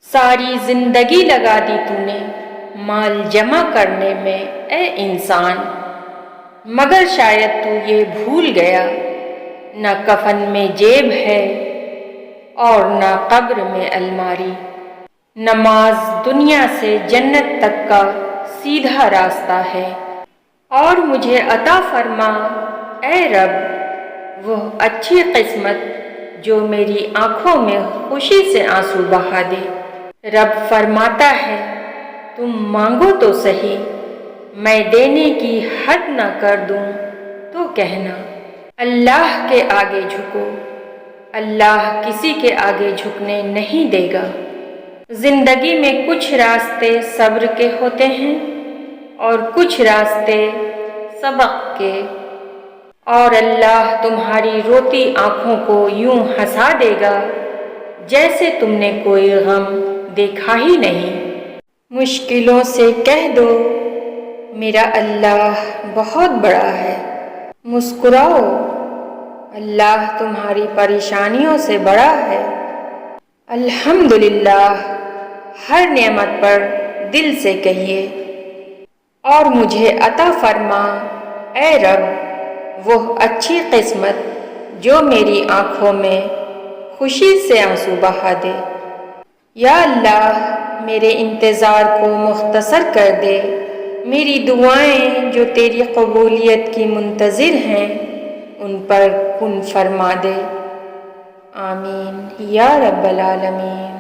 ساری زندگی لگا دی تو نے مال جمع کرنے میں اے انسان، مگر شاید تو یہ بھول گیا نہ کفن میں جیب ہے اور نہ قبر میں الماری۔ نماز دنیا سے جنت تک کا سیدھا راستہ ہے، اور مجھے عطا فرما اے رب وہ اچھی قسمت جو میری آنکھوں میں خوشی سے آنسو بہا دے۔ رب فرماتا ہے تم مانگو تو سہی، میں دینے کی حد نہ کر دوں تو کہنا۔ اللہ کے آگے جھکو، اللہ کسی کے آگے جھکنے نہیں دے گا۔ زندگی میں کچھ راستے صبر کے ہوتے ہیں اور کچھ راستے سبق کے، اور اللہ تمہاری روتی آنکھوں کو یوں ہنسا دے گا جیسے تم نے کوئی غم دیکھا ہی نہیں۔ مشکلوں سے کہہ دو میرا اللہ بہت بڑا ہے، مسکراؤ اللہ تمہاری پریشانیوں سے بڑا ہے۔ الحمدللہ ہر نعمت پر دل سے کہیے، اور مجھے عطا فرما اے رب وہ اچھی قسمت جو میری آنکھوں میں خوشی سے آنسو بہا دے۔ یا اللہ میرے انتظار کو مختصر کر دے، میری دعائیں جو تیری قبولیت کی منتظر ہیں ان پر کن فرما دے۔ آمین یا رب العالمین۔